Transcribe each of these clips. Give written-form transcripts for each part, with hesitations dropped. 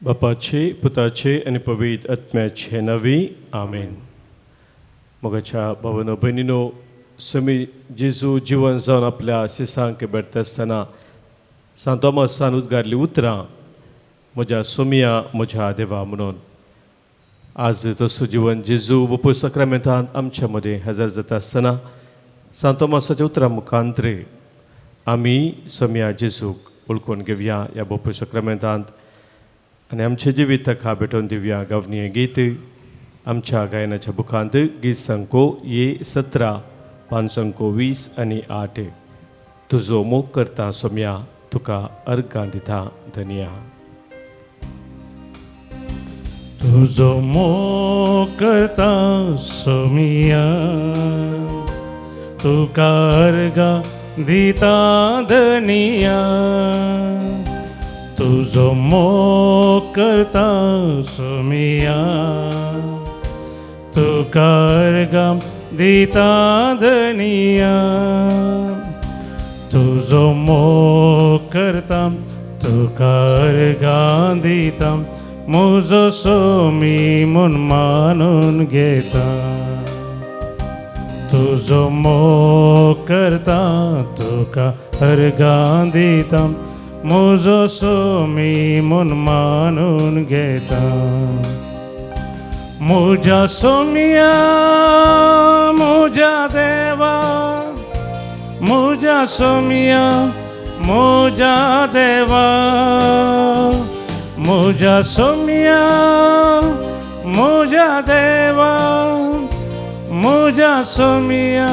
बापाचे पुताचे आणि पवित्र आत्म्याचे नवी आमेन. मोगाच्या भावनो बहिणीनो, स्वामी जेजू जीवन जावन आपल्या शिसांक बेडता आसतना सांत तोमासान उद्गारली उतरां म्हज्या सोमिया म्हज्या देवा म्हणून. आज तसो जीवन जेजू बापूय सक्रामेंतांत आमच्या मदें हजर जाता आसतना सांत तोमासाच्या उतरां मुखांतरे आमी सोमिया जेजूक वळखून घेवया ह्या बापूय सक्रामेंतांत आनी आमचे जिवीत ताका भेटोवन दिवया. गावनी गीत आमच्या गायनाच्या बुकांत गीत संको ये 17, पान संको 20 आनी 8. तुजो मोग करता सोम्या तुका अर्गां दिता धनिया. तुजो मोग करता सोमिया तुका अर्गां दिता धनिया. तुजो मोग करता सोमिया तुका अर्गां दिता धनिया. तुजो मोग करता तुका अर्गां दिता म्हजो सोमी म्हूण मानून घेता. तुजो मोग करता तुका अर्गां दिता म्हजो सोमी म्हूण मानून घेता. म्हज्या सोमिया म्हज्या देवा, म्हज्या सोमिया म्हज्या देवा, म्हज्या सोमिया म्हज्या देवा, म्हज्या सोमिया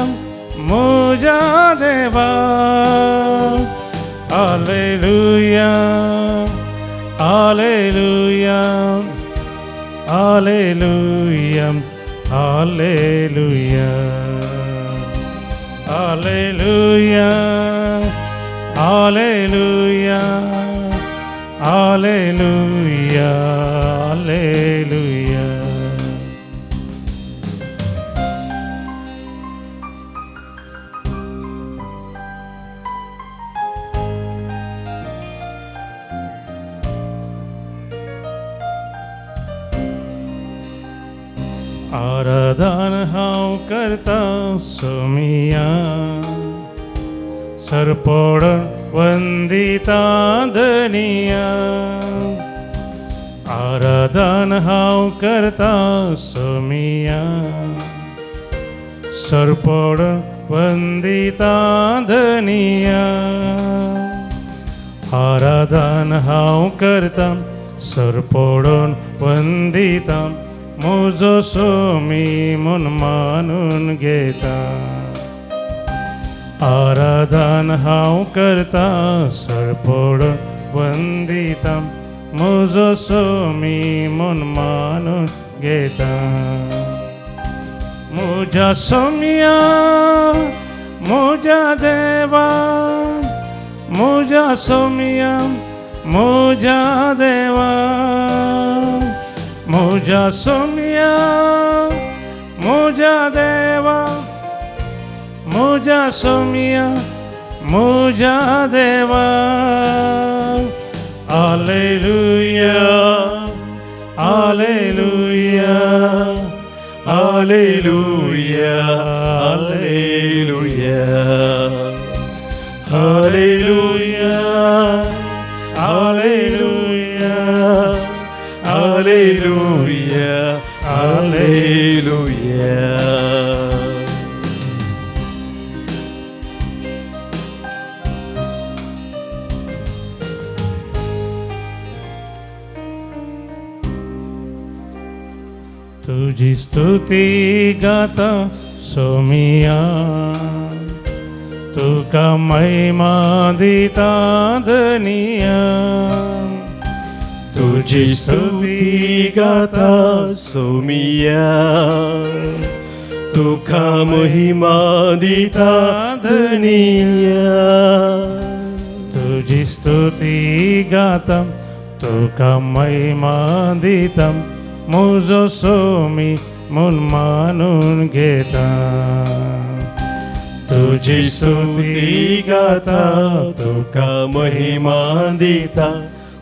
म्हज्या देवा. Hallelujah hallelujah hallelujah hallelujah hallelujah hallelujah hallelujah hallelujah. आराधन हांव करता सोमिया सरपडून वंदिता धनिया. आराधन हांव करता सोमिया सरपडून वंदिता धनिया. आराधन हांव करता सरपडून वंदिता म्हजो सोमी म्हूण मानून घेता. आराधन हांव करता सरपडून वंदिता म्हजो सोमी म्हूण मानून घेता. म्हज्या सोमिया म्हज्या देवा, म्हज्या सोमिया म्हज्या देवा, म्हज्या सोमिया म्हज्या देवा, म्हज्या सोमिया म्हज्या देवा. Hallelujah hallelujah hallelujah hallelujah hallelujah hallelujah hallelujah hallelujah. तुझी स्तुती गाता सोमिया तुका महिमा दिता धनिया. तुझी स्तुती गाता सोमिया तुका महिमा दिता धनिया. तुझी स्तुती गाता तुका महिमा दिता म्हजो सोमी म्हूण मानून घेता. तुझी स्तुती गाता तुका महिमा दिता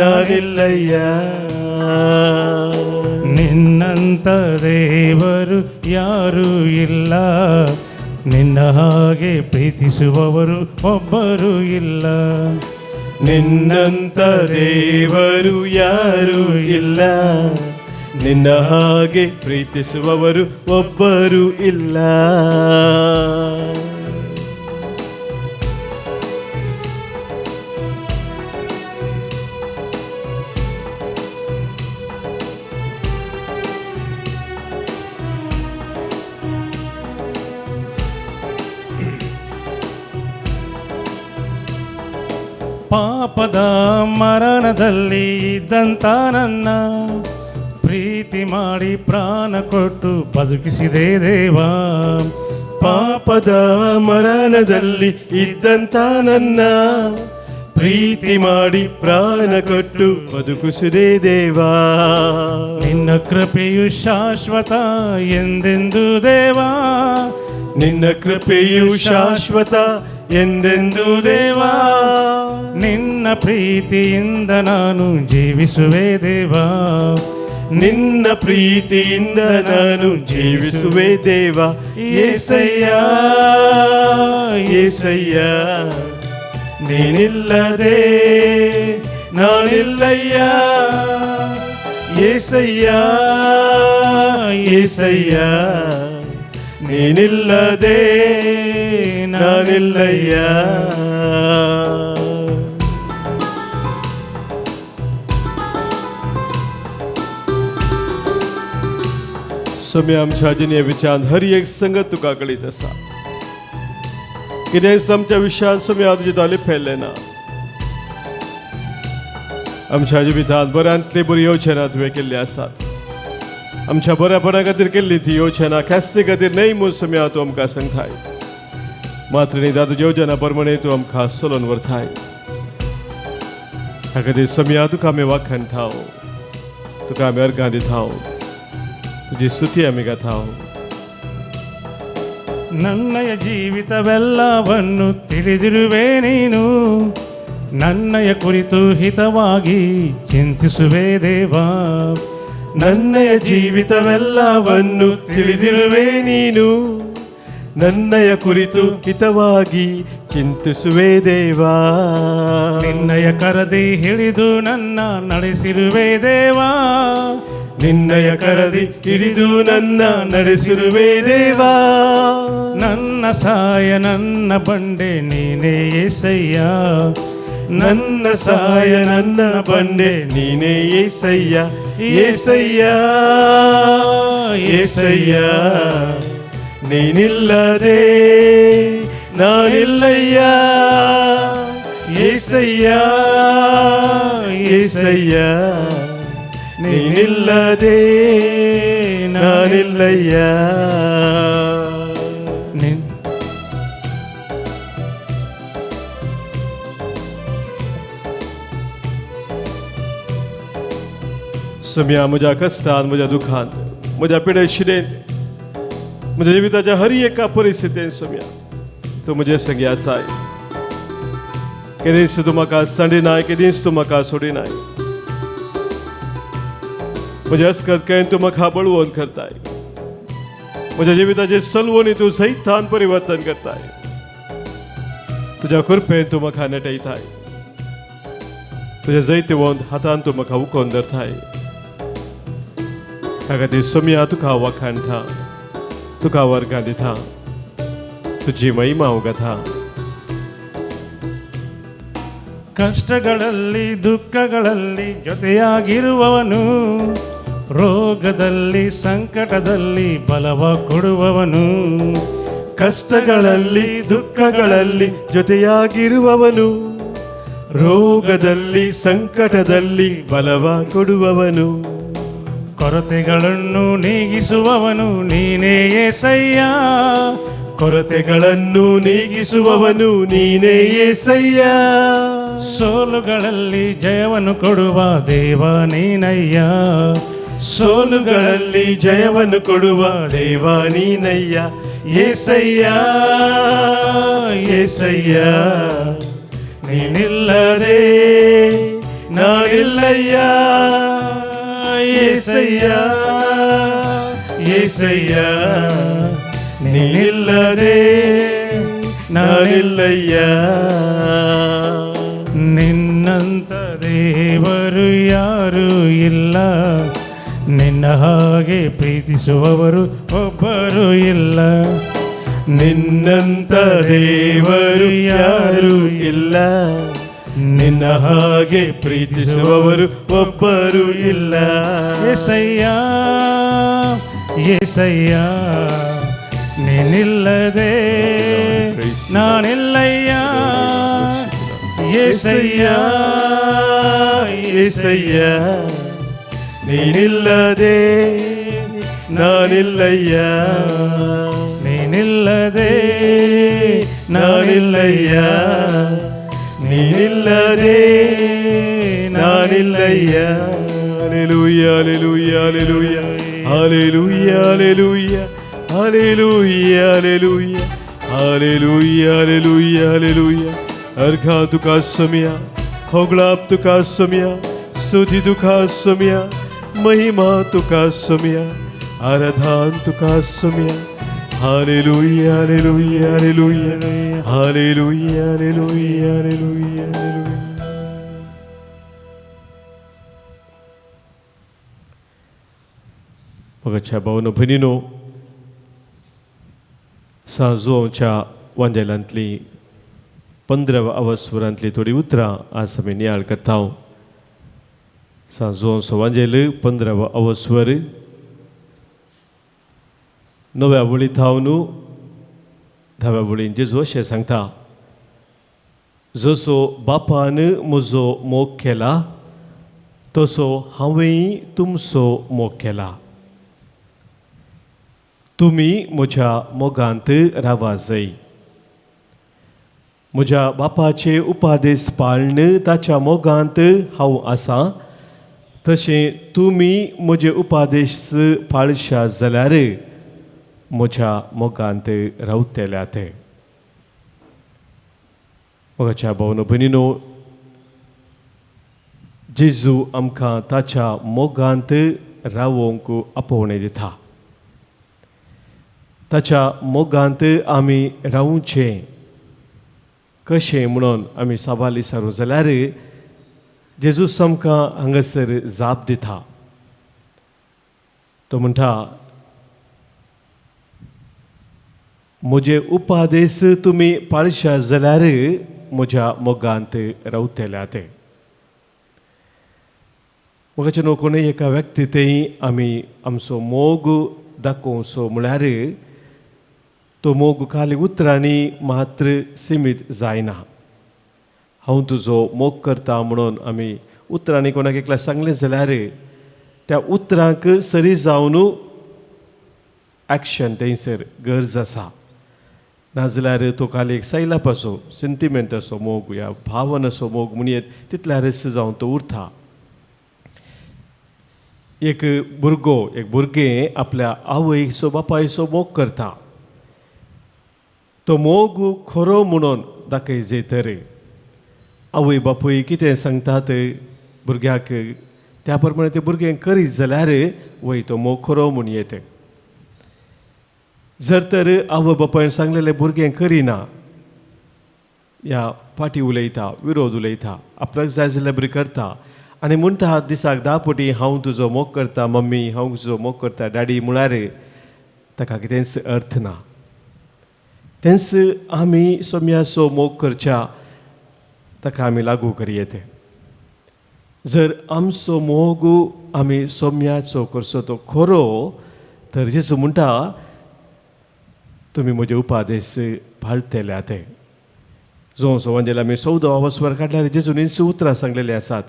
ನಾನಿಲ್ಲಯ್ಯ. ನಿನ್ನಂತ ದೇವರು ಯಾರೂ ಇಲ್ಲ, ನಿನ್ನ ಹಾಗೆ ಪ್ರೀತಿಸುವವರು ಒಬ್ಬರು ಇಲ್ಲ. ನಿನ್ನಂತ ದೇವರು ಯಾರೂ ಇಲ್ಲ, ನಿನ್ನ ಹಾಗೆ ಪ್ರೀತಿಸುವವರು ಒಬ್ಬರು ಇಲ್ಲ. ಪಾಪದ ಮರಣದಲ್ಲಿ ಇದ್ದಂತ ನನ್ನ ಪ್ರೀತಿ ಮಾಡಿ ಪ್ರಾಣ ಕೊಟ್ಟು ಬದುಕಿಸಿದೆ ದೇವ. ಪಾಪದ ಮರಣದಲ್ಲಿ ಇದ್ದಂತ ನನ್ನ ಪ್ರೀತಿ ಮಾಡಿ ಪ್ರಾಣ ಕೊಟ್ಟು ಬದುಕಿಸಿದೆ ದೇವಾ. ನಿನ್ನ ಕೃಪೆಯು ಶಾಶ್ವತ ಎಂದೆಂದು ದೇವಾ, ನಿನ್ನ ಕೃಪೆಯು ಶಾಶ್ವತ ಎಂದೆಂದು ದೇವಾ. ನಿನ್ನ ಪ್ರೀತಿಯಿಂದ ನಾನು ಜೀವಿಸುವೆ ದೇವಾ, ನಿನ್ನ ಪ್ರೀತಿಯಿಂದ ನಾನು ಜೀವಿಸುವೆ ದೇವ. ಯೇಸಯ್ಯ ಯೇಸಯ್ಯ, ನೀನಿಲ್ಲದೆ ನಾನಿಲ್ಲಯ್ಯ. ಯೇಸಯ್ಯ ಯೇಸಯ್ಯ, ನೀನಿಲ್ಲದೆ ನಾನಿಲ್ಲಯ್ಯ. समय आमच्या आजीने विचार हर एक संगत तुका कळीत असा. कितें आमच्या विशयान समय तुजे ताले फैले ना. आमच्या जिवितांत बऱ्यांतली बरी योजना तुवें केल्ली आसात. आमच्या बऱ्यापणा खातीर केल्ली ती योजना ख्यास्ते खातीर न्हय म्हूण समय तूं आमकां सांगताय. मात्र निदा तुज्या योजना प्रमाणे तूं आमकां चलोवन व्हरताय. ह्या खातीर समय तुका आमी वाखाणटाव, तुका आमी अर्गां दिताव, तुझी ಸ್ತುತಿ आमी गाताव. ನನ್ನಯ ಜೀವಿತವೆಲ್ಲವನ್ನು ತಿಳಿದಿರುವೆ ನೀನು, ನನ್ನಯ ಕುರಿತು ಹಿತವಾಗಿ ಚಿಂತಿಸುವೆ ದೇವಾ. ನನ್ನಯ ಜೀವಿತವೆಲ್ಲವನ್ನು ತಿಳಿದಿರುವೆ ನೀನು, ನನ್ನಯ ಕುರಿತು ಹಿತವಾಗಿ ಚಿಂತಿಸುವೆ ದೇವಾ. ನಿನ್ನಯ ಕರದಿ ಹಿಡಿದು ನನ್ನ ನಡೆಸಿರುವೆ ದೇವಾ, ನಿನ್ನಯ ಕರದಿ ಹಿಡಿದು ನನ್ನ ನಡೆಸಿರುವೆ ದೇವಾ. ನನ್ನ ಸಹಾಯ ನನ್ನ ಬಂಡೆ ನೀನೇ యేసయ్య, ನನ್ನ ಸಹಾಯ ನನ್ನ ಬಂಡೆ ನೀನೇ యేసయ్య. యేసయ్య యేసయ్య, ನೀನಿಲ್ಲದೆ ನಾನಿಲ್ಲಯ್ಯ. యేసయ్య యేసయ్య, ನೀನಿಲ್ಲದೆ ನಾನಿಲ್ಲಯ್ಯ. सम्या म्हज्या कश्टांत, म्हज्या दुखांत, म्हज्या पिडेशिरेंत, म्हज्या जिविताच्या हर एका परिस्थितींत सम्या तूं म्हजे संगी आसाय. केदींच तूं म्हाका सांडिनाय, केदींच तूं म्हाका सोडिनाय. म्हज्या अस्कतकायेन तूं म्हाका बळवून करताय. म्हज्या जिविताचे चलवणी तूं सैतान परिवर्तन करताय. तुज्या कृपेन तूं म्हाका नटयताय. तुज्या जैतवंत हातान तूं म्हाका उखोवन धरताय. ह्या खातीर सम्या तुका वखाणटा, तुका वर्गां दिता, तुजी महिमा उगता. ಕಷ್ಟಗಳಲ್ಲಿ ದುಃಖಗಳಲ್ಲಿ ಜೊತೆಯಾಗಿರುವವನು, ರೋಗದಲ್ಲಿ ಸಂಕಟದಲ್ಲಿ ಬಲವ ಕೊಡುವವನು. ಕಷ್ಟಗಳಲ್ಲಿ ದುಃಖಗಳಲ್ಲಿ ಜೊತೆಯಾಗಿರುವವನು, ರೋಗದಲ್ಲಿ ಸಂಕಟದಲ್ಲಿ ಬಲವ ಕೊಡುವವನು. ಕೊರತೆಗಳನ್ನು ನೀಗಿಸುವವನು ನೀನೇ యేసయ్య, ಕೊರತೆಗಳನ್ನು ನೀಗಿಸುವವನು ನೀನೇ యేసయ్య. ಸೋಲುಗಳಲ್ಲಿ ಜಯವನ್ನು ಕೊಡುವ ದೇವ ನೀನಯ್ಯ, ಸೋಲುಗಳಲ್ಲಿ ಜಯವನ್ನು ಕೊಡುವ ದೇವ ನೀನಯ್ಯ. యేసయ్య యేసయ్య, ನೀನಿಲ್ಲದೆ ನಾನಿಲ್ಲಯ್ಯ. ನಾನಿಲ್ಲಯ್ಯ ಏಸಯ್ಯ ಏಸಯ್ಯ ನೀನಿಲ್ಲದೆ ನಾನಿಲ್ಲಯ್ಯ. ನಿನ್ನಂತ ದೇವರು ಯಾರೂ ಇಲ್ಲ, ನಿನ್ನ ಹಾಗೆ ಪ್ರೀತಿಸುವವರು ಒಬ್ಬರು ಇಲ್ಲ. ನಿನ್ನಂತ ದೇವರು ಯಾರೂ ಇಲ್ಲ, ನಿನ್ನ ಹಾಗೆ ಪ್ರೀತಿಸುವವರು ಒಬ್ಬರು ಇಲ್ಲ. ಏಸಯ್ಯ ಏಸಯ್ಯ ನೀನಿಲ್ಲದೆ ನಾನಿಲ್ಲಯ್ಯ. ಏಸಯ್ಯ ಏಸಯ್ಯ ನೀನಿಲ್ಲದೆ ನಾನಿಲ್ಲಯ್ಯ, ನೀನಿಲ್ಲದೆ ನಾನಿಲ್ಲಯ್ಯ, ನೀನಿಲ್ಲದೆ ನಾನಿಲ್ಲಯ್ಯ. Hallelujah hallelujah hallelujah hallelujah hallelujah hallelujah hallelujah hallelujah hallelujah. अर्घा तुका सोम्या, होगळाप तुका सोम्या, स्तुती तुका सोम्या, महिमा तुका सोम्या, आराधन तुका सोम्या. Hallelujah hallelujah hallelujah hallelujah hallelujah hallelujah hallelujah. मगाच्या भावनो भयणीनो, सांजोच्या वांजेलांतली 15व्या अवस्वरांतली थोडी उतरां आज आमी नियाळ करता. सांजोचो वांजेल 15वा अवस्वर. 9व्या वळींत हांव न्हू 10व्या वळीन जेजू अशें सांगता, जसो बापान म्हजो मोग केला तसो हांवेंय तुमचो मोग केला. तुमी म्हज्या मोगांत रावा जाय. म्हज्या बापाचे उपादेश पाळन ताच्या मोगांत हांव आसां, तशें तुमी म्हजे उपादेश पाळशा जाल्यार म्हज्या मोगांत रावतल्यात. मोगाच्या भावनो भयणीनो, जेजू आमकां ताच्या मोगांत रावोंक आपोवणें दिता. ताच्या मोगांत आमी रावचें कशें म्हणून आमी सवाल विचारूं जाल्यार जेजूस आमकां हांगासर जाप दिता. तो म्हणटा, म्हजे उपादेश तुमी पाळशा जाल्यार म्हज्या मोगांत रावतल्यात. मोगाचे न्हू, कोणूय एका व्यक्तीतय आमी आमचो मोग दाखोवचो म्हळ्यार तो मोग खाली उतरांनी मात्र सीमीत जायना. हांव तुजो मोग करता म्हणून आमी उतरांनी कोणाक एकल्या सांगलें जाल्यार त्या उतरांक सरी जावन एक्शन थंयसर गरज आसा. नाजाल्यार तो खाली एक सैलाप असो, सेंटिमेंट असो मोग या भावन असो मोग म्हणयत तितल्यारच जावन तो उरता. एक भुरगें आपल्या आवयचो बापायचो मोग करता. तो मोग खरो म्हणून दाखय जैतर आवय बापूय कितें सांगतात भुरग्याक त्या प्रमाणे ते भुरगें करीत जाल्यार वय तो मोग खरो म्हूण येता. जर तर आवय बापायन सांगलेलें भुरगें करिना, या फाटी उलयता, विरोध उलयता, आपल्याक जाय जाल्यार बरी करता आनी म्हणटा दिसाक 10 फावटी हांव तुजो मोग करता मम्मी, हांव तुजो मोग करता डॅडी, म्हळ्यार ताका कितेंच अर्थ ना. तेंच आमी सोम्याचो मोग करच्या ताका आमी लागू करयेत. जर आमचो मोग आमी सोम्याचो करचो तो खरो, तर जेजू म्हणटा तुमी म्हजे उपादेश पाळटल्यात. जो म्हणजे आमी 14वा वस्वर काडल्यार जेजून उतरां सांगलेलीं आसात.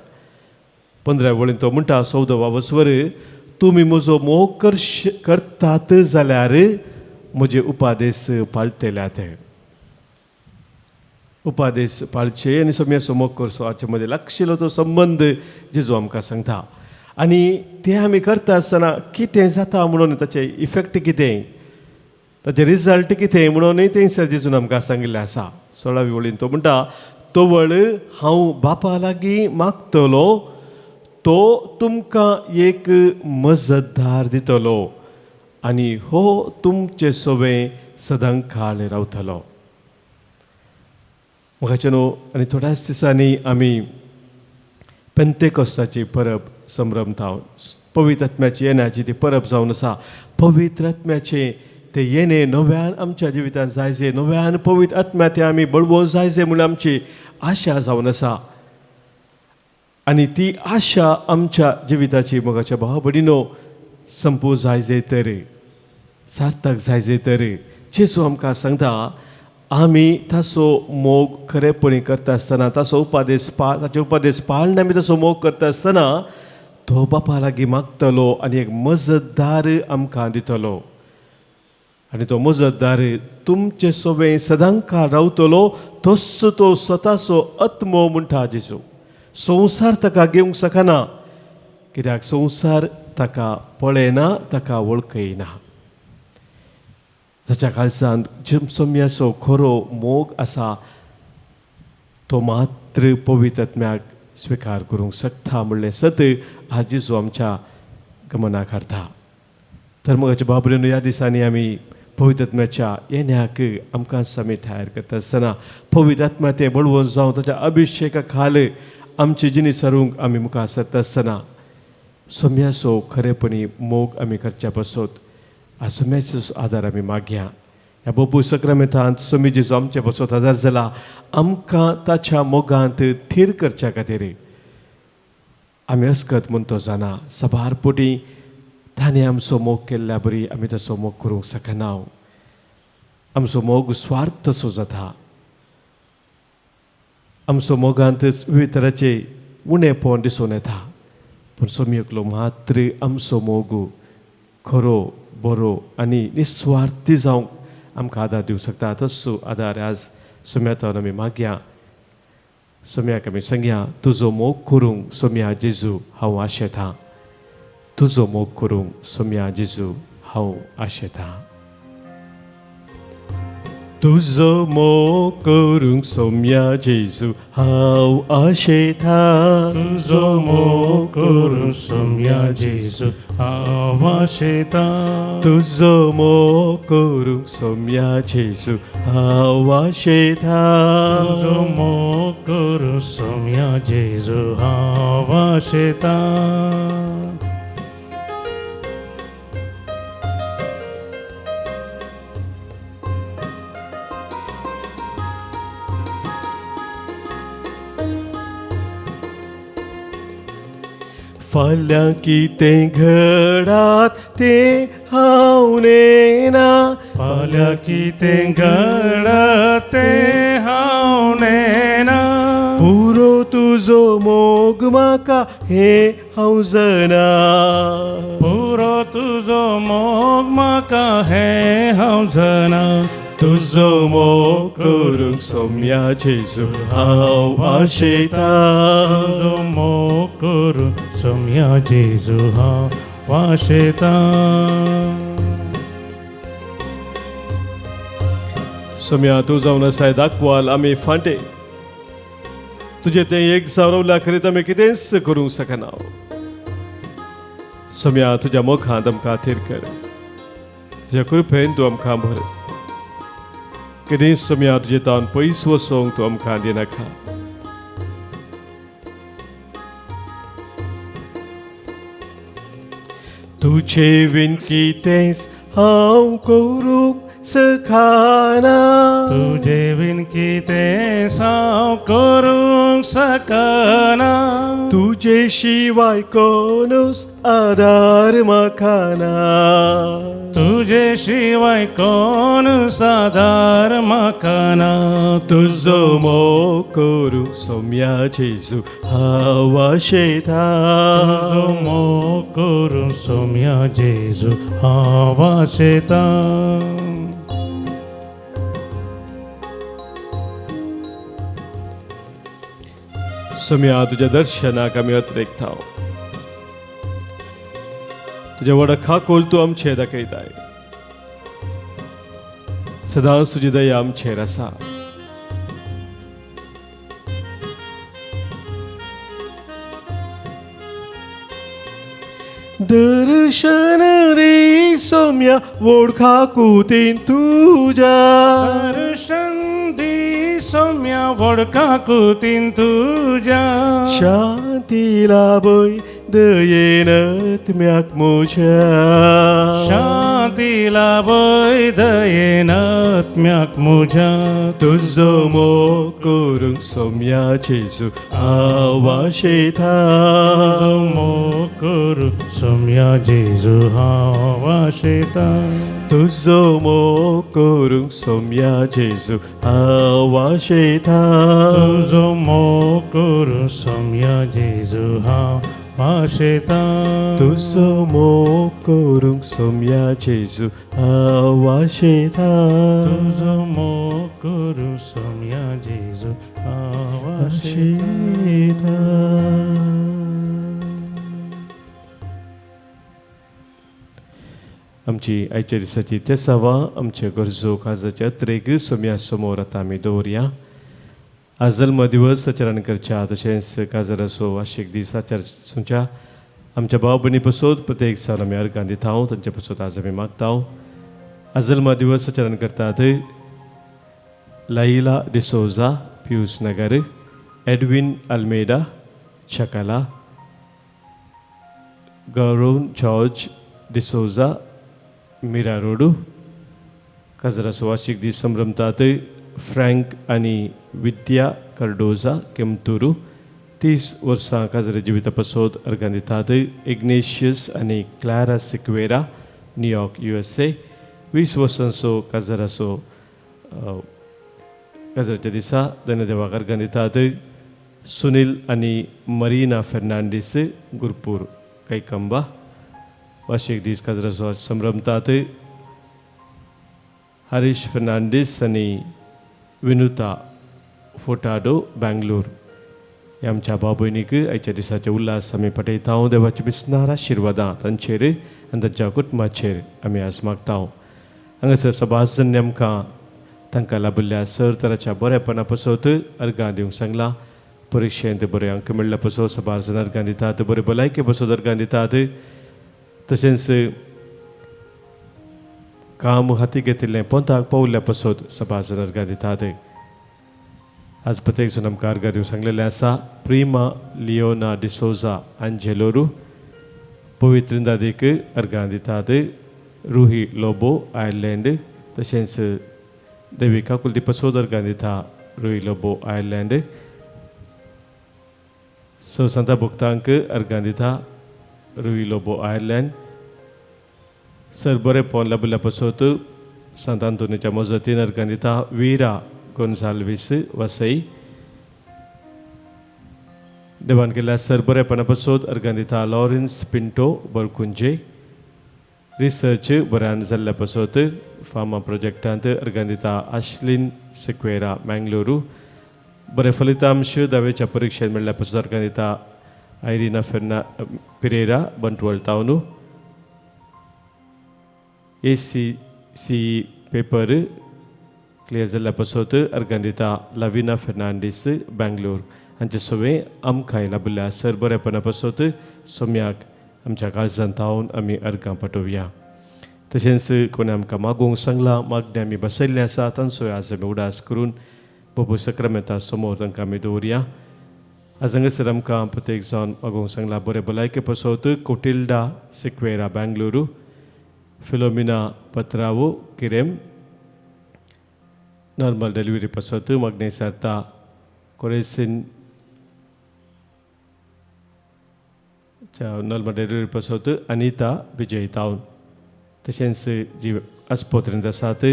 15व्या वळीन तो म्हणटा 14वा वस्वर, तुमी म्हजो मोग करतात जाल्यार म्हजे उपादेश पाळटल्यात. उपादेश पाळचे आनी सोम्याचो मोग करचो हाचे मदें लागशिल्लो तो संबंद जेजू आमकां सांगता. आनी ते आमी करता आसतना कितें जाता म्हणून ताचे इफेक्ट कितें, ताचे रिजल्ट कितें म्हणून थंयसर जेजून आमकां सांगिल्लें आसा. 16वी वळीन तो म्हणटा, तोवळ हांव बापा लागीं मागतलो तो तुमकां एक मजतदार दितलो आनी हो तुमचे सोबे सदांकाळ रावतलो. म्हाका न्हू आनी थोड्याच दिसांनी आमी पेंतेकोस्ताची परब संभ्रमता. पवित्र आत्म्याची येण्याची ती परब जावन आसा. पवित्र आत्म्याचे ते येणे नव्यान आमच्या जिवितांत जायचे, नव्यान पवित्र आत्म्या ते आमी बळवूं जायचे म्हणून आमची आशा जावन आसा. आनी ती आशा आमच्या जिविताची मोगाच्या भाव भयणीनो संपू जायचे तर, सार्थक जायचे तर जेजू आमकां सांगता आमी ताचो मोग खरेपणी करता आसतना, ताचो ताचे उपादेश पाळणे आमी ताचो मोग करता आसतना तो बापा लागीं मागतलो आनी एक मजतदार आमकां दितलो. आनी तो मजतदार तुमचे सोबे सदांकाळ रावतलो. तोच तो स्वताचो आत्मो म्हणटा जेजू. संवसार ताका घेवंक शकना, कित्याक संवसार ताका पळयना, ताका वळखयना. ताच्या काळजांत सोम्याचो खरो मोग आसा तो मात्र पवित्र आत्म्याक स्विकार करूंक शकता म्हणलें सत आज जेजू आमच्या गमनाक हाडटा. तर मोगाच्या बाबरेन ह्या दिसांनी आमी पवित्र आत्म्याच्या येण्याक आमकां आमी तयार करता आसतना पवित्र आत्मा ते बळवून जावं ताच्या अभिशेका खाल आमची जिणीस सारूंक आमी मुखार सरता आसतना सोम्याचो खरेपणी मोग आमी करच्या पासत आज सोम्याचो आदार आमी मागया. ह्या बोबू सक्रामेंतांत सोमी जेजू आमचे पासत आदार जाला. आमकां ताच्या मोगांत थीर करच्या खातीर आमी अस्कत म्हूण तो जाणा. सबार पोटी ताणें आमचो मोग केल्ल्या बरी आमी तसो मोग करूंक शकना. आमचो मोग स्वार्थ तसो जाता. आमचो मोगांतच विविध तरांचे उणेपण दिसून येता. पूण सोमयेकलो मात्र आमचो मोग खरो बरो आनी निस्वार्थी जावंक आमकां आदार दिवंक शकता. तसो आदार आज सोम्यातान आमी मागया. सोम्याक आमी सांगया तुजो मोग करूंक सोम्या जेजू हांव आशेतां. तुजो मोग करूंक सोम्या जेजू हांव आशेतां. तुजो मोग करूंक सोम्या जेजू हांव आशेतां. तुजो मोग करूंक सोम्या जेजू हांव आशेतां. तुजो मोग करूंक सोम्या जेजू हांव आशेतां. तुजो मोग करूंक सोम्या जेजू हांव आशेतां. फाल्यां कितें घडात तें हांव नेना. फाल्यां कितें घडत तें हांव नेना. पुरो तुजो मोग म्हाका हें हांव जाणा. पुरो तुजो मोग म्हाका हें हांव जाणा. तुजो मोग करूंक सोम्या जेजू हांव आशेतां. तुजो मोग करूंक सोम्या जेजू हांव आशेतां. सोम्या तूं जावन आसाय दाखवाल आमी फांटे. तुजें तें एक सावरवल्या करीत आमी कितेंच करूंक शकना. सोम्या तुज्या मोगांत आमकां थीर कर. तुज्या कृपेन तूं आमकां भर. कितें सोम्या तुजें तान पयस वचोंक तूं आमकां दिनाका. तुजे विन कितेंच हांव करूंक सकना. तुजे विन कितें हांव करूंक सकना. तुजे शिवाय कोणूच आदार म्हाका ना. तुजे शिवाय कोण आदार म्हाका ना. तुजो मोग करूंक सोम्या जेजू हांव आशेतां. तुजो मोग करूंक सोम्या जेजू हांव आशेतां. सोम्या तुज्या दर्शनाक आमी अत्रेकता. तुज्या वडखा खोल तूं आमचेर दाखयताय. सदांच तुजी दया आमचेर आसा. दर्शन दे सौम्या ओळखा कुतीन तुझ्या दर्शन दी सौम्या वडका कुतीन तुझ्या शांती लाभय दयेन आत्म्याक म्हज्या शांतीला वै दयेन आत्म्याक म्हज्या तुझो मोग करूंक सौम्या जेजू आवाज येता मोकरू सौम्या जेजू हांव वाशेता तुझो मोग करूंक सौम्या जेजू आवाज येता तुझो मोकरू सौम्या जेजू हांव वाशेता तुझो मोग करूंक सौम्या जेजू आवाज येता तुझो मोकरू सौम्या जेजू हांव वाशेता येता. आमची आयच्या दिसाची तेसावा आमचे गरजो काजाच्या अत्रेक सोम्या समोर आतां आमी दवरया. आज जल्म दिवस आचरण करच्या तशेंच काजार असो वार्षिक दीस आचरच्या आमच्या भाव भयणी पसोत प्रत्येक साल आमी अर्गां दिता तांचे पसोत आज आमी मागता. आज जल्म दिवस आचरण करतात लाइला डिसोजा पियूस नगर, एडविन अल्मेडा चकाला, गौरव जॉर्ज डिसोजा मिरा रोडू. काजराचो वार्षिक दीस संभ्रमतात फ्रँक आनी विद्या कार्डोजा केमतुरू. 30 वर्सां काजरा जिविता पसोत अर्गां दितात इग्नेशियस आनी क्लारा सिक्वेरा न्यूयॉर्क USA. 20 वर्सांचो काजराचो काजराच्या दिसा धन्यदेवाक अर्गां दितात सुनील आनी मरीना फेर्नांडीस गुरपूर कैकंबा. वार्षिक दीस काजराचो संभ्रमतात हरीश फेर्नांडीस आनी विनुता फोटाडो बेंगलोर. ह्या आमच्या भाव भयणीक आयच्या दिसाचे उल्हास आमी पटयता. देवाची बिसनार आशिर्वादां तांचेर आनी तांच्या कुटुंबाचेर आमी आज मागता. हांगासर सभाजन आमकां तांकां लाभिल्ल्या सर तराच्या बरेपणा पसोत अर्गां दिवंक सांगलां. परिक्षेंत बरे अंक मेळ्ळ्या पसोत सभाजन अर्गां दितात. बरे भलायके पसोत अर्गां दितात. तशेंच काम हाती घेतिल्लें पोंताक पावल्ल्या पसोत सभाजन अर्गां दितात. आज प्रत्येक जण आमकां अर्गां दिवंक सांगलेलें आसा. प्रिमा लिओना डिसोजा आंजेलोरू पवित्रिंदादीक अर्गां दितात. रुही लोबो आयर्लंड. तशेंच देविका कुलदीप पसोत अर्गां दिता रुही लोबो आयर्लंड. संता भक्तांक अर्गां दिता रुही लोबो आयर्लंड. सर बरे पोवन लाभिल्ल्या पसोत सांत आंतोनीच्या मजतीन अर्गां दिता वीरा गोन्साल्वीस वसई. देवान केल्ल्या सर बरेपणा पसोत अर्गां दिता लॉरेन्स पिंटो बळकुंजे. रिसर्च बऱ्यान जाल्ल्या पसोत फार्मा प्रोजेक्टांत अर्गां दिता आश्लिन सिक्वेरा मेंगलोरू. बरे फलितांश दावेच्या परिक्षेंत मेळ्ळ्या पसोत अर्गां दिता आयरिना पिरेरा बंटवळ टावनू. ACCE पेपर क्लियर जाल्ल्या पसोत अर्गां दिता लाविना फेर्नांडीस बेंगलोर. हांचे सवे आमकांय लाभिल्ल्या सर बरेपणा पसोत सोम्याक आमच्या काळजांत थावन आमी अर्गां पाठोवया. तशेंच कोणी आमकां मागोवंक सांगलां मागणी आमी बसयल्लीं आसा तांचोय आज आमी उडास करून बाबू सक्रामेंता समोर तांकां आमी दवरया. आज हांगासर आमकां प्रत्येक जावन मागोवंक सांगलां बरे भलायके पसोत कोटिल्डा Sequeira Bengaluru. Philomena पत्रावो किरेम normal delivery पसोत मागणी सारता कोरेसिन नॉर्मल डिलिव्हरी पसोत अनिता विजय टावन. तशेंच जी आस्पत्रेंत आसात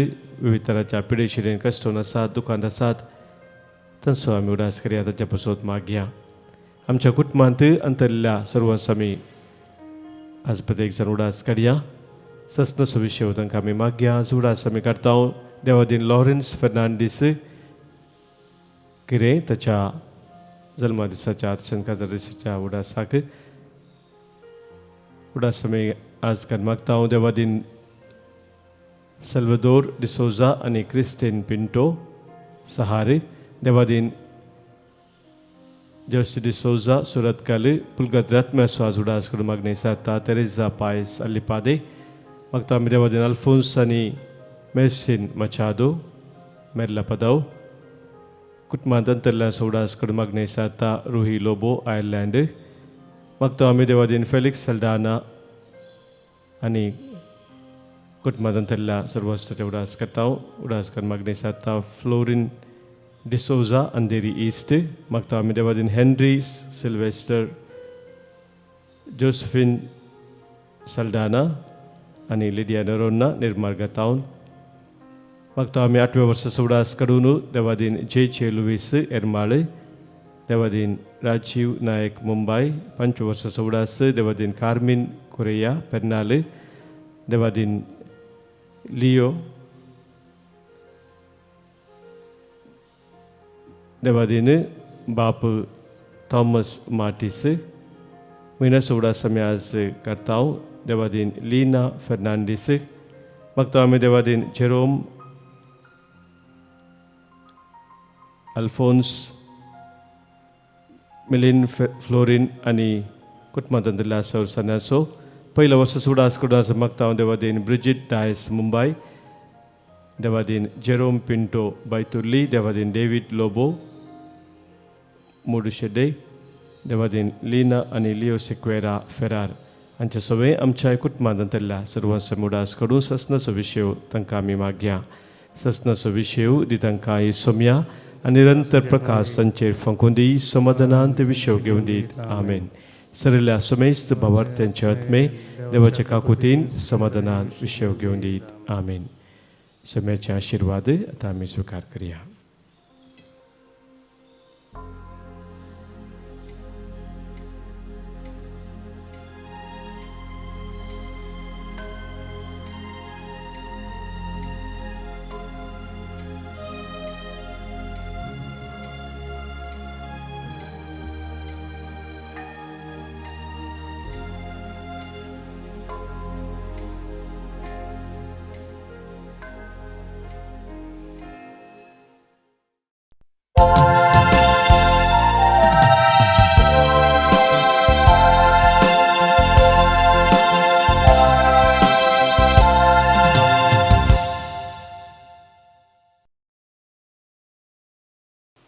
विविध तरांच्या पिडेशिरेन कश्टून आसात दुखांत आसात तांचो आमी उडास करया तांच्या पसोत मागया. आमच्या कुटुंबांत अंतरल्या सर्वांचो आमी आज प्रत्येक जण उडास काडया. सस्नसो विशय तांकां आमी मागया. आज उडास आमी काडटा देवादीन लॉरेन्स फेर्नांडीस किरें ताच्या जल्मा दिसाच्या काजार दिसाच्या उडासाक उडास आमी आज काड मागता. देवादीन सल्वदोर डिसोजा आनी Christine Pinto Sahare. Devadin Jose de Souza, Surat Kali, Pulgat Ratma Suazudas Kurmagne Sata, Teresa Pais Alipade, Magta Midavadin Alfonsani, Messin Machado, Medla Padau, Kutmandan Tella Saudas Kurmagne Sata, Ruhi Lobo, Ireland, Magta Midavadin Felix Saldana, Ani Kutmandan Tella Servas Udas Katau, Udas Kurmagne Sata, Florin De Souza, Anderi East, Magta Midavadin Henry Sylvester, Josephine Saldana, Ani Lydia Nerona, Nirmarga Town, Magta Mi 8 वर्ष Saudas Kadunu, Devadin J. Lewis, Ermale, Devadin Rajiv Naik Mumbai, 5 वर्ष Saudas, Devadin Carmen Korea, Pernale, Devadin Leo, Devadin Bapu Thomas Martis, Mina Saudas Samyaz Kartau, Devadin Lina Fernandez, Magta Mi Devadin Jerome Alphonse Milin Florin Ani Kutmandan Dilla Saur Sanaso, Paila वर्ष Saudas Kudas Magta Devadin Bridget Dias Mumbai, Devadin Jerome Pinto Baituli, Devadin David Lobo, Mudushede, Devadin Lina Ani Leo Sequera Ferrar. Ancha sobe amcha Kutmandan Dilla Sarwan Samudas Kadun Sasna Sovishew Tankami Magya, Sasna Sovishew Ditankai Somya, Anirantar Prakas Sancher Fankundi, Somadanante Vishew Gundit. Amen. Sarila Someist Bavart and Chatme, Devachakakutin, Samadanan Vishew Gundit. Amen. Samecha Shirwade, Atami Sukar Kriya.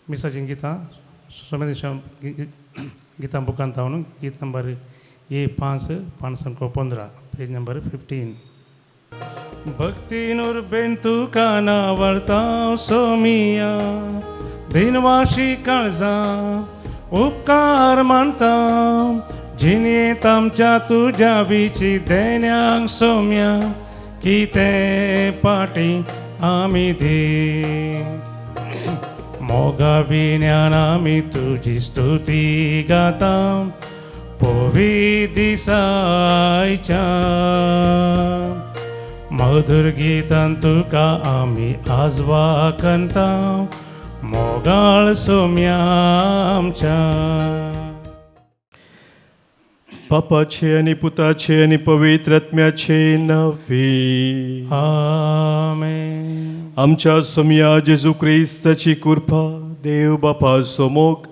Misa Jingita, Somadisham Gita Bukantaun, git number E5, Pansanko Pondra, page number 15. Bhakti Nur Bentu Kana Varta Somiya, Dinvashi Kalza, Upkar Manta, Jini Tamcha Tuja Vichi Denyang Somya, Kite Pati Amidhi. Moga Vinyanami Tuji Stuti Gatam Povidi Saicha Madhur Gitantuka Ami Azva Kanta Mogal Somyamcha Papa ce ani puta ce ani pavitratmya ce navi. Amen. आमच्या सोमया जेजू ख्रिस्ताची कृपा देव बापा समोक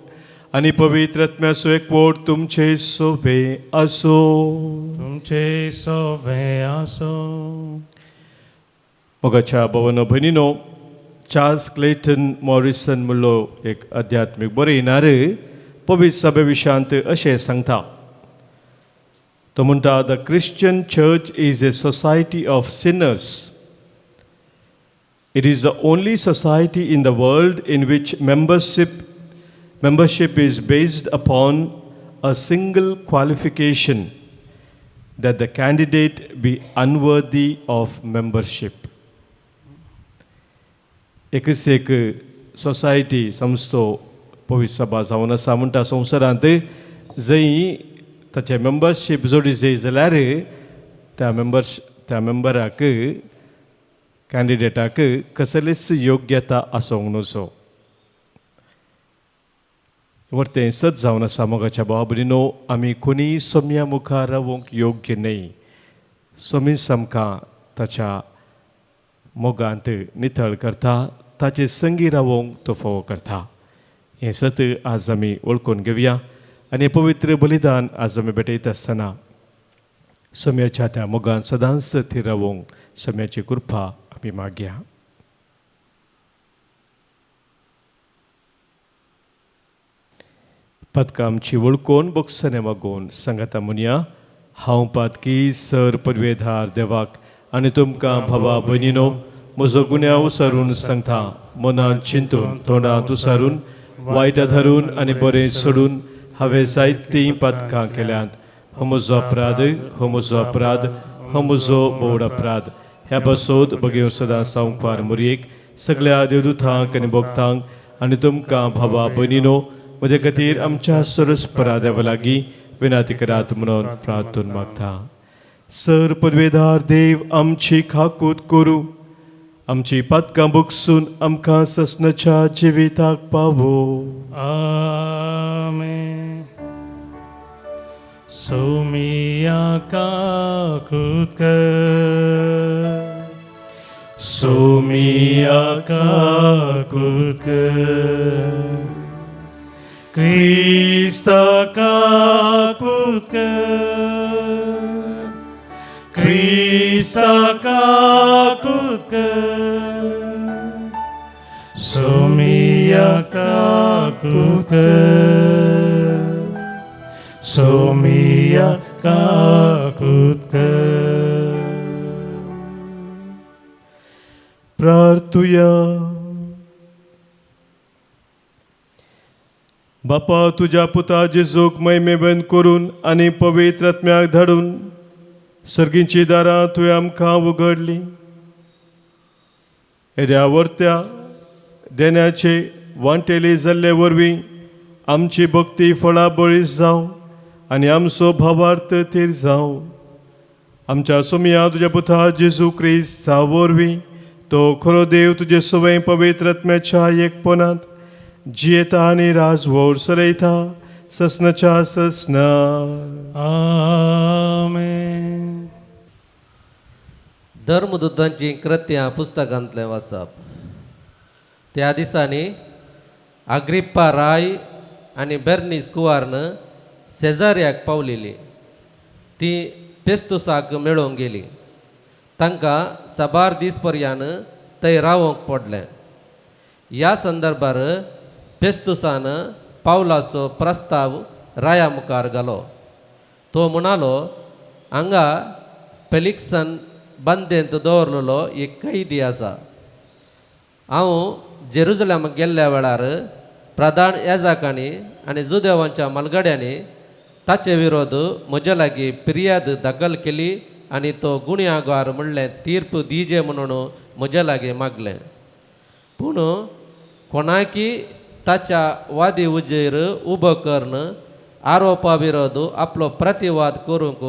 आणि पवित्र आत्म्याचो एकवट तुमचे सोबे असो. तुमचे सोबे असो. मोगाच्या भावांनो भयणींनो, चार्ल्स क्लेटन मॉरिसन म्हणलो एक आध्यात्मिक बरयणारे पवित्र सभे विशांत अशें सांगता. तो म्हणटा, the Christian church is a society of Sinners. It is the only society in the world in which membership is based upon a single qualification, that the candidate be unworthy of membership. एकच एक society संस्थो पवित्र सभा जावन आसा म्हणटा संवसारांत, जंय ताचे मेंबरशीप जोडी जाय जाल्यार त्या मेंबराक कॅन्डिडेटाक कसलीच योग्यता आसूंक नजो. वर्तें सत जावन आसा मोगाच्या भावा भयणींनो, आमी कोणीय सोम्या मुखार रावंक योग्य न्हय. सोमीस आमकां ताच्या मोगांत नितळ करता, ताचे संगी रावंक तो फोव करता. हें सत्य आज आमी वळखून घेवया आनी हें पवित्र बलिदान आज आमी भेटयत आसतना सोम्याच्या त्या मोगान सदांच थीर रावूंक सोम्याची कृपा आमी मागया. पदकां आमची वळखून बोगसने मागून सांगाता म्हणया, हांव पातकी सर पदवेधार देवाक आनी तुमकां भावा भयणीनो म्हजो गुन्या उसारून सांगता, मनांत चिंतून तोंडांत उसारून वायट धरून आनी बरें सोडून हांवें जायतीं पदकां केल्यांत. हो म्हजो अपराध, हो म्हजो अपराध, हो म्हजो बोड अपराध. ह्या बसोत बगयो सदां सांवकार मुरयेक सगळ्या देवदूतांक आनी भक्तांक आनी तुमकां भावा भयणीनो म्हजे खातीर आमच्या सरस्परा देवा लागीं विनाती करात म्हणून प्रार्थून मागता. सर पदवेदार देव आमची खाकूत करूं, आमची पदकां बुगसून आमकां ससनाच्या जिविताक पावो. आमेन. सोमिया काकूत कर, सोमिया काकूत कर, क्रिस्ता काकूत कर, क्रिस्ता काकूत कर, सोमिया काकूत कर, सोमिया काकूत कर. प्रार्थुया. बापा, तुज्या पुता जेजूक महिमेबंद करून आनी पवित्र आत्म्याक धाडून सर्गींची दारां तुवें आमकां उगडलीं. येद्या वर्त्या देण्याचे वांटेली जाल्ले वरवीं आमची भक्ती फळां बळीस जावं आनी आमचो भावार्थ थीर जावं. आमच्या सोमिया तुज्या पुता जेजू क्रिस्ता वरवीं तो खरो देव तुजे सवय पवित्र आत्म्याच्या एकपणांत जियेता आनी राजवट चलयता ससनाच्या ससना. आमेन. धर्मदूतांची कृत्यां पुस्तकांतलें वाचप. त्या दिसांनी अग्रिप्पा राय आनी बेर्नीस कुवार्न सेजार्याक पावलेली. ती फेस्तुसाक मेळोवंक गेली. तांकां साबार दीस पर्यान थंय रावोंक पडलें. ह्या संदर्भार फेस्तुसान पावलाचो प्रस्ताव राया मुखार घालो. तो म्हणालो, हांगा फेलिक्सान बंदेंत दवरलेलो एक कैदी आसा. हांव जेरुजलेमाक गेल्ल्या वेळार प्रधान याजकांनी आनी जुदेवांच्या मलगड्यांनी ताचे विरोध म्हजे लागीं फिर्याद दाखल केली आनी तो गुन्यांगार म्हणलें तीर्प दिजे म्हणून म्हजे लागीं मागलें. पूण कोणाकी ताच्या वादी उजेर उबो करून आरोपा विरोध आपलो प्रतिवाद करूंक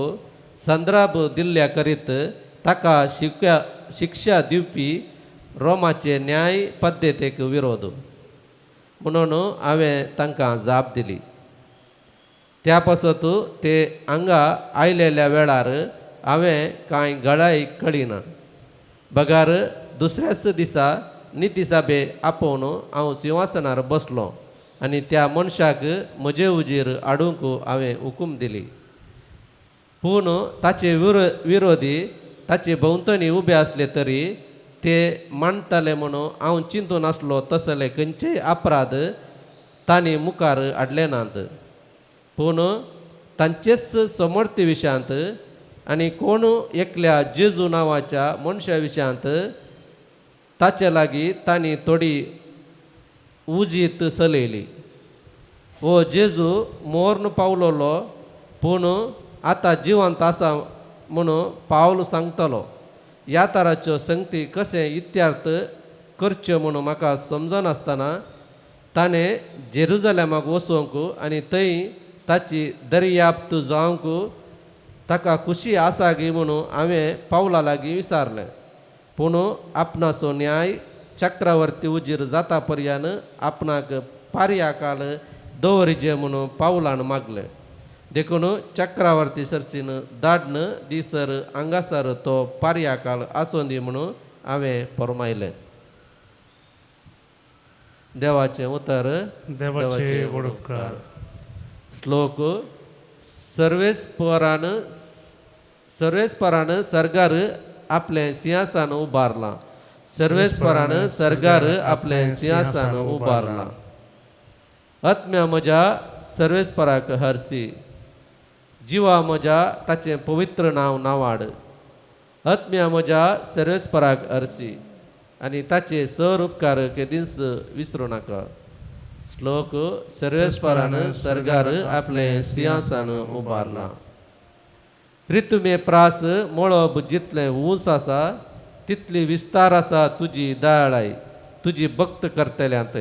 संदर्भ दिल्ल्या करीत ताका शिक्षा दिवपी रोमाचे न्याय पद्दतीक विरोध म्हणून हांवें तांकां जाप दिली. त्या पासत ते हांगा आयलेल्या वेळार हांवें कांय गळाय कळिना. बगार दुसऱ्याच दिसा नितीसभे आपोवन हांव सिंहासनार बसलो आनी त्या मनशाक म्हजे उजेर हाडूंक हांवें हुकूम दिली. पूण ताचे विरोधी ताचे भोंवतणी उबे आसले तरी ते मांडटले म्हणून हांव चिंतून आसलो तसले खंयचेय अपराध तांणी मुखार हाडले नात. पूण तांचेच समर्थी विशयांत आनी कोण एकल्या जेजू नांवाच्या मनशा विशयांत ताचे लागीं तांणी थोडी उजीत चलयली. हो जेजू मोर्न पावलोलो पूण आतां जिवंत आसा म्हणून पावल सांगतलो. ह्या तराच्यो संगती कशें इत्यार्थ करच्यो म्हणून म्हाका समजनासतना ताणें जेरुजलेमाक वचूंक आनी थंय ताची दर्याप्त जावंक ताका खुशी आसा गी म्हणून हांवें पावला लागीं विचारलें. पूण आपणाचो न्याय चक्रवर्ती उजीर जाता पर्यान आपणाक पार्याकाल दवरिजे म्हणून पावलान मागलें. देखून चक्रवर्ती सर्सीन धाडन दिसर हांगासर तो पर्याकाल आसूं दी म्हणून हांवें फरमायलें. देवाचे उतर देवाचे वडोपकार. श्लोक सर्वेस्परान सरगार आपले सिंहासन उबारला. सर्वेस्परान सरगार आपले सिंहासन उबारला. आत्म्या म्हज्या सर्वेस्पराक हरसी. जिवा म्हज्या ताचे पवित्र नाव नावाड. आत्म्या म्हज्या सर्वेस्पराक हरसी आनी ताचे सर उपकार केदींच विसरूं नाका. श्लोक सर्वेस्परान सरगार आपले सिंहासन उबारला. रितुमे प्रास मळब जितले उंच आसा तितली विस्तार आसा तुजी दयाळाय तुजी भक्त करतल्यांत.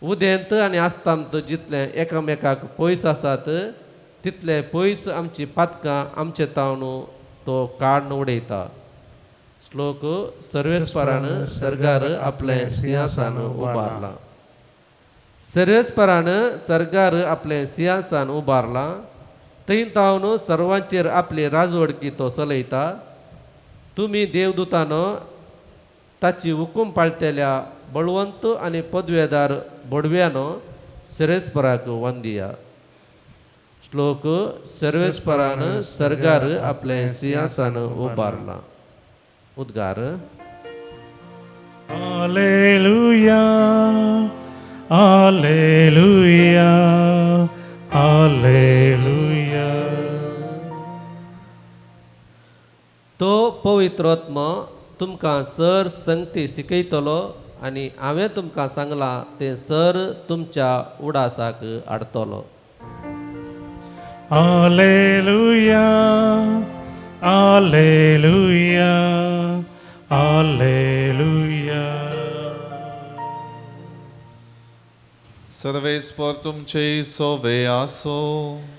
उदेंत आनी आस्तांत जितले एकामेकाक पयस आसात तितले पयस आमची पातकां आमचे तावनू तो काडून उडयता. श्लोक सर्वेस्परान सरगार आपले सिंहासन उबारला. सर्वेस्परान सरगार आपले सिंहासन उबारला. थंय तावन सर्वांचेर आपली राजवडकी तो चलयता. तुमी देवदूतानो ताची हुकूम पाळटल्या बळवंत आनी पदवेदार बडव्यानो सर्वेस्पराक वंदिया. श्लोक सर्वेस्परान सरगार आपले सिंहासन उबारला. उद्गार हालेलुया हालेलुया हालेलुया. तो पवित्रोत्मा तुमकां सर संगती शिकयतलो आनी हांवें तुमकां सांगलां तें सर तुमच्या उडासाक हाडटलो. Hallelujah hallelujah hallelujah. सर्वेस्पर तुमचे सोवे आसो.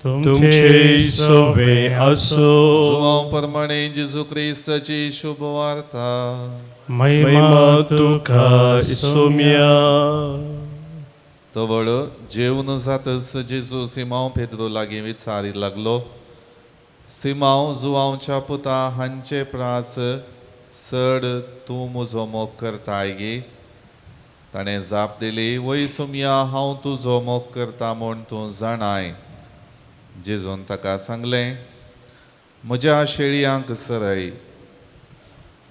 तुमचे सोवे असो. जुवांव प्रमाणे जेजू क्रिस्ताची शुभ वार्ता. महिमा तुका सोम्या. तवळ जेवण जातच जेजू सिमांव पेद्रो लागीं विचारी लागलो. सिमांव जुवांवच्या पुता हांचे प्रास चड तूं म्हजो मोग करताय गे. ताणें जाप दिली, वय सुमया हांव तुजो मोग करता म्हूण तूं जाणाय. जेजून ताका सांगलें, म्हज्या शेळयांक सरय.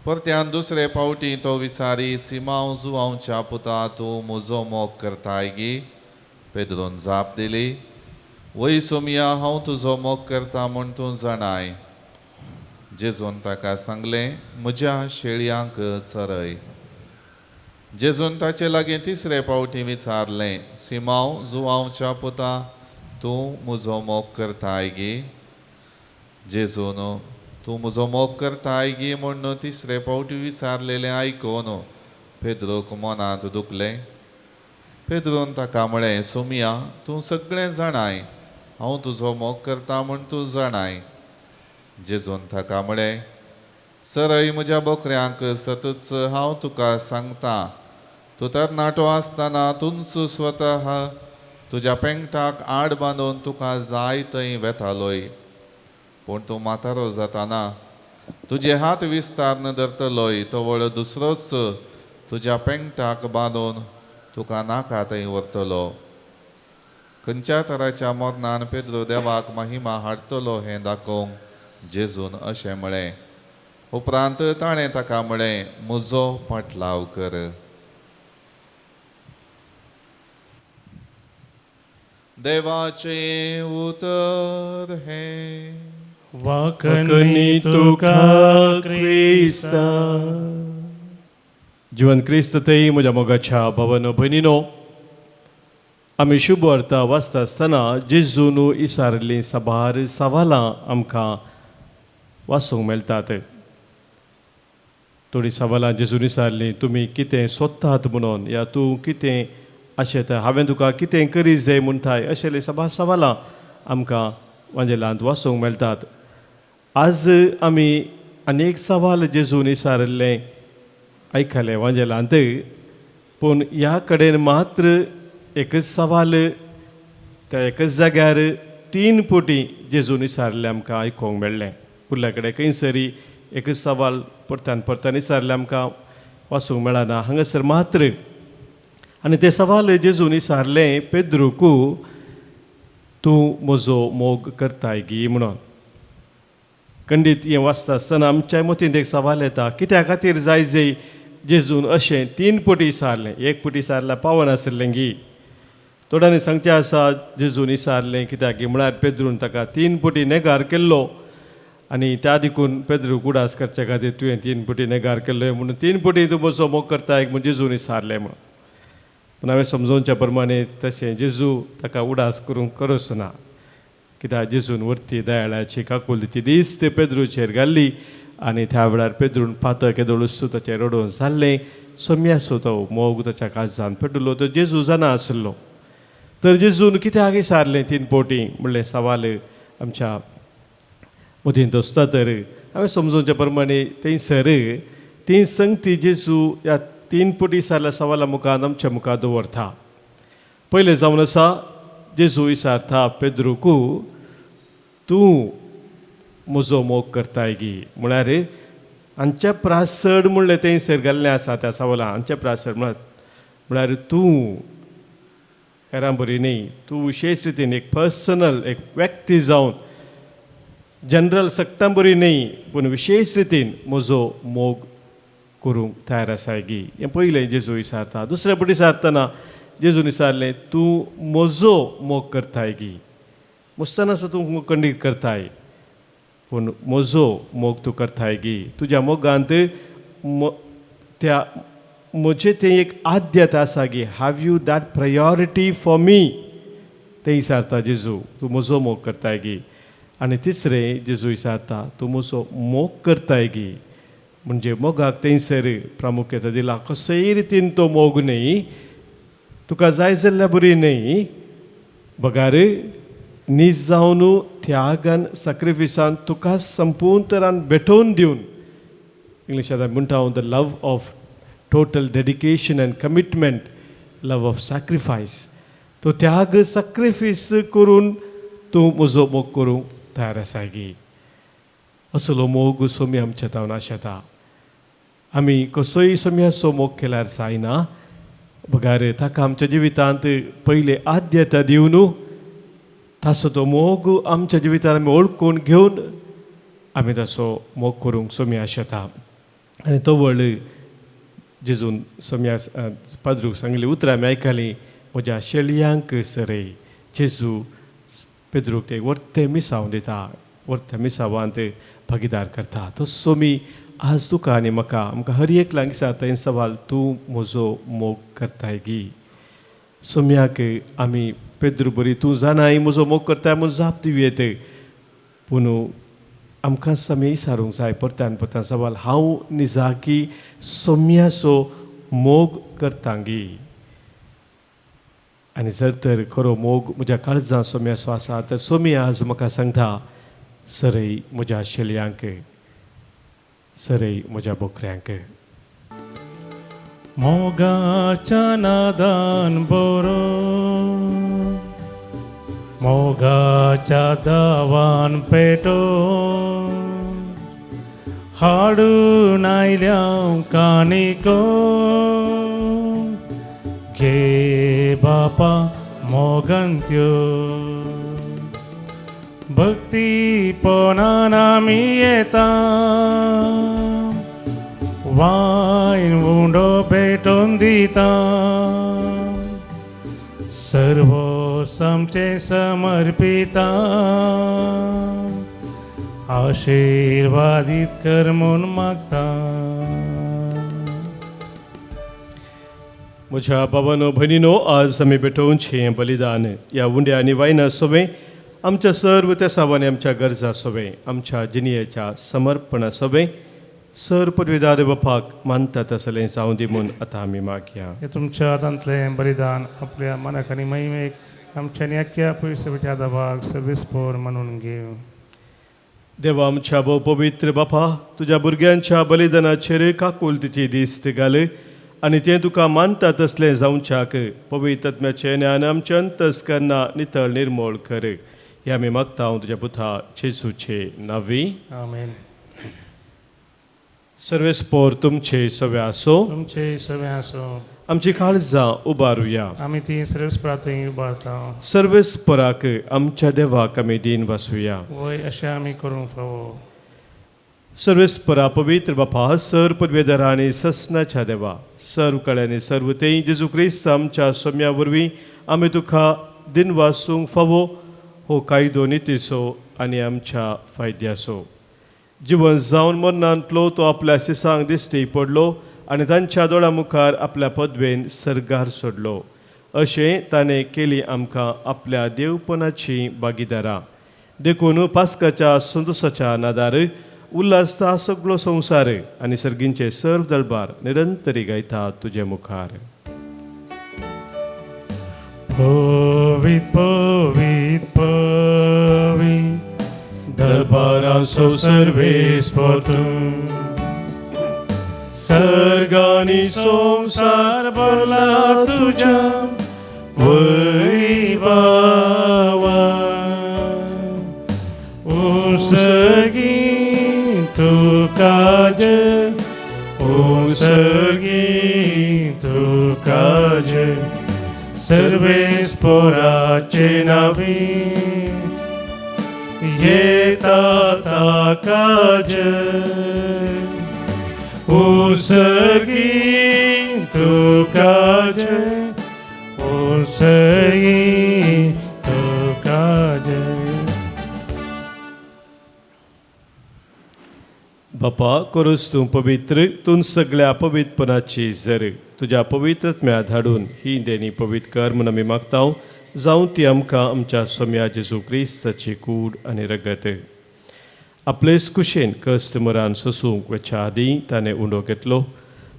परत्यान दुसरे फावटी तो विचारी, सिमांव जुवांवच्या पुता तूं म्हजो मोग करताय गे. पेद्रोन जाप दिली, वय सुमया हांव तुजो मोग करता म्हूण तूं जाणाय. जेजून ताका सांगलें, म्हज्या शेळयांक चरय. जेजून ताचे लागीं तिसरे फावटी विचारलें, सिमांव जुवांवच्या पुता तूं म्हजो मोग करताय गे. जेजून तूं म्हजो मोग करताय गे म्हूण तिसरे फावटी विचारलेलें आयकून पेद्रोक मनांत दुखलें. पेद्रोन ताका म्हळें, सुमया तूं सगळें जाणाय, हांव तुजो मोग करता म्हूण तूं जाणाय. जेजून ताका म्हळें, सरय म्हज्या बोकऱ्यांक सतच हांव तुका सांगतां, तूं तर नाटो आसतना तूंच स्वता तुज्या पेंगटाक आड बांदून तुका जाय थंय वेतालोय. पूण तूं म्हातारो जाताना तुजे हात विस्तारन धरतलोय तवळ दुसरोच तुज्या पेंगटाक बांदून तुका नाका थंय व्हरतलो. खंयच्या तराच्या मरणान पेद्रो देवाक महिमा हाडटलो हें दाखोवंक जेजून अशें म्हळें. उपरांत ताणें ताका म्हळें, म्हजो पाटलाव कर. देवाचे उतर हे. वाकणी तुका क्रिस्ता. जिवन क्रिस्त तेई म्हज्या मोगाच्या भावानो भयणीनो, आमी शुभ वार्ता वाचता आसतना जेजून इसारलीं साबार सवालां आमकां वाचूंक मेळटात. थोडीं सवालां जेजून इसारलीं, तुमी कितें सोदतात म्हणून, या तूं कितें आशेता, हांवें तुका कितें करी जाय म्हणटाय, अशेले साबार सवालां आमकां वांजेलांत वाचूंक मेळटात. आज आमी अनेक सवाल जेजून इसारलें आयकलें वांजेलांत, पूण ह्या कडेन मात्र एकच सवाल त्या एकच जाग्यार 3 फावटी जेजून इसारलें आमकां आयकूंक मेळ्ळें. उरल्या कडेन खंयसरी एकच सवाल परतान परतान इसारलें आमकां वाचूंक मेळना. हांगासर मात्र आनी ते सवाल जेजून विचारलें पेद्रूकू तूं म्हजो मोग करताय गी म्हणून. खंडीत हें वाचता आसतना आमच्या मतींत एक सवाल येता, कित्या खातीर जाय जय जेजून अशें 3 पटी विचारलें. 1 पटी विचारल्यार पावनासलें गी. थोड्यांनी सांगचें आसा जेजून विचारलें कित्याक म्हळ्यार पेद्रून ताका 3 पटी नेगार केल्लो आनी त्या देखून पेद्रूक उडास करचे खातीर तुवें 3 पटी नेगार केल्लो म्हणून 3 पटी तूं म्हजो मोग करता म्हूण जेजून विचारलें म्हणून. पूण हांवें समजोवच्या प्रमाणे तशें जेजू ताका उडास करूंक करूच ना. कित्याक जेजून व्हरती दयाळाची काकुलती दिस्त पेद्रूचेर घाल्ली आनी त्या वेळार पेद्रून पातळ केदोळूच ताचेर रडोवन जाल्लें. सोम्यासो तो मोग ताच्या काळजांत पेटलो. तो जेजू जाणा आसलो. तर जेजून कित्याक विचारलें 3 पटी म्हणलें सवाल आमच्या मतींत आसता. तर हांवें समजोवच्या प्रमाणे थंयसर 3 संगती जेजू ह्या 3 पटी विचारल्या सवाला मुखार आमच्या मुखार दवरता. पयलें जावन आसा जेजू विचारता पेद्रूकू तूं म्हजो मोग करताय गी. म्हळ्यार हांच्या प्रास चड म्हणलें थंयसर घाल्लें आसा त्या सवालां. हांच्या प्रास चड म्हळ्यार तूं हेरां बरी न्ही, तूं विशेश रितीन एक पर्सनल एक व्यक्ती जावन जनरल सक्तां बरी न्ही पूण विशेश रितीन म्हजो मोग करूंक तयार आसाय गी. हें पयलें जेजू विचारता. दुसऱ्या पटी विचारतना जेजून विचारलें तूं म्हजो मोग करताय गी. मुस्ताना असो तूं खंडीत करताय पूण म्हजो मोग तूं करताय गी. तुज्या मोगांत त्या म्हजें तें एक आद्यता आसा गी. Have you that priority for me तें विचारता जेजू. तूं म्हजो मोग करताय गी. आनी तिसरें जेजू विचारता तूं म्हजो मोग करताय गी. म्हणजे मोगाक थंयसर प्रामुख्यता दिला. कसोय रितीन तो मोग न्ही, तुका जाय जाल्यार बरी न्ही, बगार नीज जावन त्यागान सॅक्रिफिसान तुका संपूर्ण तरान भेटोवन दिवन इंग्लिशांत म्हणटा हांव the love of total dedication end commitment, love of sacrifice. तो त्याग सॅक्रिफीस करून तूं म्हजो मोग करूंक तयार आसा गी. असलो मोग सोमी आमच्या तावन आशेता. आमी कसोय सोम्याचो मोग केल्यार जायना. बगार ताका आमच्या जिवितांत पयले आद्यता दिवन ताचो तो मोग आमच्या जिवितांत आमी ओळखून घेवन आमी ताचो मोग करूंक सोमी आशेता. आनी तो व्हड जेजून सोम्या पाद्रूक सांगली उतरां आमी आयकलीं, म्हज्या शेळयांक सरय. जेजू पेद्रूक ते वर्ते मिसांव दिता, वर्त्या मिसावांत भागीदार करता. तो सोमी आज तुका आनी म्हाका आमकां हर एकल्याक विचारता हें सवाल, तूं म्हजो मोग करताय गी. सोम्याक आमी पेद्रू बरी तूं जाणाय म्हजो मोग करताय म्हूण जाप दिवयेत. पूण आमकां आमी विचारूंक जाय परत्यान परत्यान सवाल, हांव निजाकी सोम्याचो मोग करता गी. आनी जर तर खरो मोग म्हज्या काळजांत सोम्याचो आसा तर सोमी आज म्हाका सांगता, सरय म्हज्या शेळयांक, सरय म्हज्या बोकऱ्यांक. मोगाच्या नादान बरो, मोगाच्या दावान पेटो, हाडून आयल्या काणिको, घे बापा मोगंत्यो. भक्तीपणान आमी येता, वायन उंडो पेटोवन दिता, सर्व आमचे समर्पिता, आशीर्वादीत कर म्हूण मागता. म्हज्या भावानो भयणीनो, आज आमी भेटोवचें बलिदान ह्या उंड्या आनी वायना सोबे आमच्या सर्व त्या सावांनी आमच्या गरजा सोबे आमच्या जिणेच्या समर्पणा सोबे सर पदवीदार बापाक मानतात असलें जावं दी म्हूण आतां आमी मागया. हे तुमच्या हातांतलें बलिदान आपल्या मनाक आनी महिमेक आमच्या आख्या पवित्र दाबाक सर्विस्पोर म्हणून घेव. देवा आमच्या भोव पवित्र बापा, तुज्या भुरग्यांच्या बलिदानाचेर काकुलतीची दिस्त घाल आनी तें तुका मानता तसलें जावच्याक पवित्र आत्म्याचें ज्ञान आमच्या अंतस्करणां नितळ निर्मळ कर. हे आमी मागता हांव तुज्या पुता जेजूचे नांवी. आमेन. सर्वेस्पोर तुमचे सवे आसो. तुमचे सवे आसो. आमची काळजां उबारुया. आमी ती सर्वेस्परातूय उबारता. सर्वेस्पराक आमच्या देवाक आमी दिन वासुया. वय अशें आमी करूंक फावो. सर्वेस्परा पवित्र बापा सर पदवेदार आनी ससनाच्या देवा सर्व कळ्यांनी सर्व तें जेजू क्रिस्त आमच्या सोम्या वरवीं आमी तुका दिन वासूंक फावो हो कायदो नितीसो आनी आमच्या फायद्याचो. जिवन जावन मरणांतलो तो आपल्या सिसांक दिश्टी पडलो आनी तांच्या दोळा मुखार आपल्या पदवेन सर्गार सोडलो. अशें ताणें केली आमकां आपल्या देवपणाची भागीदारां. देखून पास्काच्या संतोशाच्या नादार उल्हासता सगळो संवसार आनी सर्गींचे सर्व दळबार निरंतरी गायता तुजे मुखार. पवित पवित पवित दरबारांचो सर्वेस्पर तूं सर्गांनी संवसार भरला तुज्या वैभवान. उसर्गी तुका जय, उसर्गी तुका जय, सर्वेस्पराचे नावी येता ताका जय. उसर्गी तुका जय, उसर्गी तुका जय. बापा करूस तूं पवित्र तूं सगळ्या पवित्रपणाची झर तुज्या पवित्रत्म्या धाडून ही देणी पवित्र कर म्हूण आमी मागता. जावं ती आमकां आमच्या सोम्या जेजू क्रिस्ताची कूड आनी रगत. आपलेच कुशेन कस्त मरान सोसूंक वेच्या आदीं ताणें उंडो घेतलो.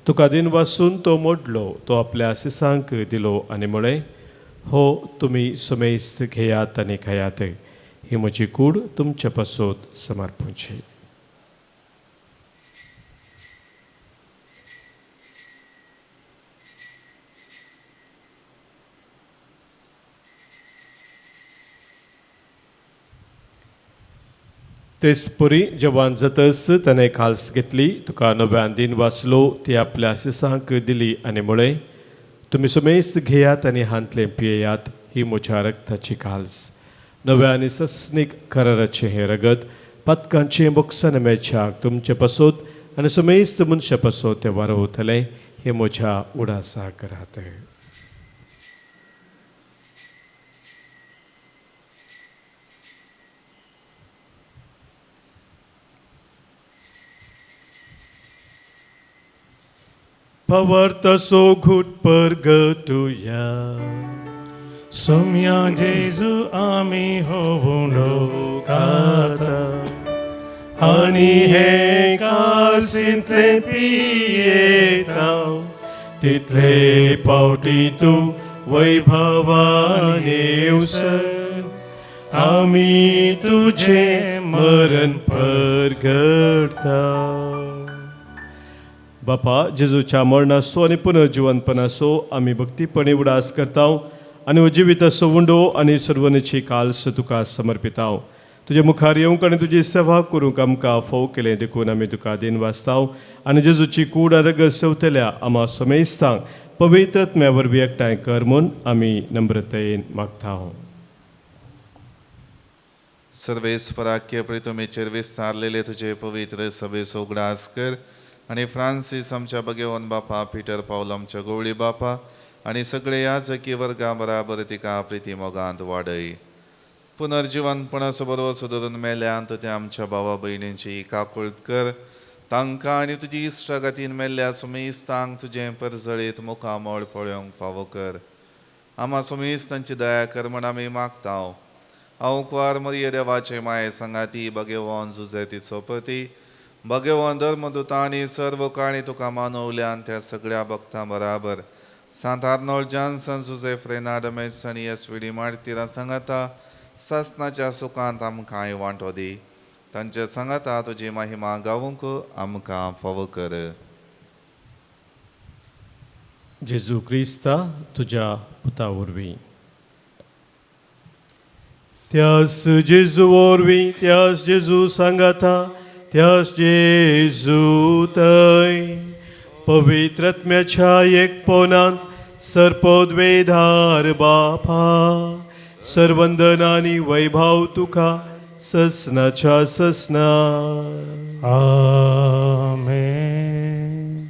तुका दिन वासून तो मोडलो तो आपल्या सिसांक दिलो आनी म्हळें हो तुमी समेस्त घेयात आनी खायात. ही म्हजी कूड तुमच्या पासत समर्पूंची. तेच परी जेवण जातस ताणें खाल्स घेतली. तुका नव्यान दिन वाचलो ती आपल्या सिसांक दिली आनी म्हळें तुमी समेस्त घेयात आनी हांतले पियेयात. ही म्हज्या रक्ताची खाल्स नव्या आनी सस्नीक कराराचें हें रगत पातकांचें बक्षन मेळच्याक तुमचे पासत आनी समेस्त मनशा पासत तें वारवतलें. हें म्हज्या उडासा करात. Pavartaso घुट परगटुया. सोम्या जेजू आमी होवून लोकाता आनी हे कासिंतले पियेता तितले पावटी तूं वैभवान येवसर आमी तुजें मरण परगटता. बापा जेजूच्या मरणाचो आनी पुनर्जिवनपणाचो आमी भक्तीपणे उडास करता आनी जिविताचो उंडो आनी सर्वनेची काल्स तुका समर्पिता. तुजे मुखार येवंक आनी तुजी सेवा करूंक आमकां फोव केलें देखून आमी तुका दिन वाचता आनी जेजूची कूड रगत सेवतल्या आमा समेस्तांक पवित्रत्म्या वरवीं एकठांय कर म्हूण आमी नम्रतायेन मागता. सर्वेस्पराक्य प्रितुमेचेर विस्तारलेले तुजे पवित्र सभेचो उगडास कर आनी फ्रांसीस आमच्या भगेवन बापा, पिटर पावल आमच्या गवळी बापा आनी सगळे याजकी वर्गा बराबर तिका प्रिती मोगांत वाडय. पुनर्जिवनपणाचो बरो सुदरून मेल्यांत त्या आमच्या भावा भयणींची काकुळट कर. तांकां आनी तुजी इश्टागतीन मेल्ल्या समेस्तांक तुजें परजळीत मुखामोळ पळोवंक फावो कर. आमा समेस्तांची दया कर म्हण आमी मागता. हांव कुंवार मरिये देवाचे माये सांगाती भगेवन जुजे तिचो पती भगेवन धर्मदूता आनी सर्व काळी तुका मानवल्यान त्या सगळ्या भक्तां बराबर सांत आर्नोल्ड जॉन्सन, जुझेफ रेनार्ड मेट्स आनी एसवीडी मार्तिरां सांगाता सासनाच्या सुखांत आमकांय वांटो दी. तांचे सांगाता तुजी महिमा गावूंक आमकां फावो कर. जेजू क्रिस्ता तुज्या पुता वरवीं त्यास जेजू वरवीं त्यास जेजू सांगाता त्यास जेजू थंय पवित्रात्म्याच्या एक पोनांत सर्पोद्वेधार बापा सर्वंदनानी वैभव तुका ससनाच्या ससना. आमेन.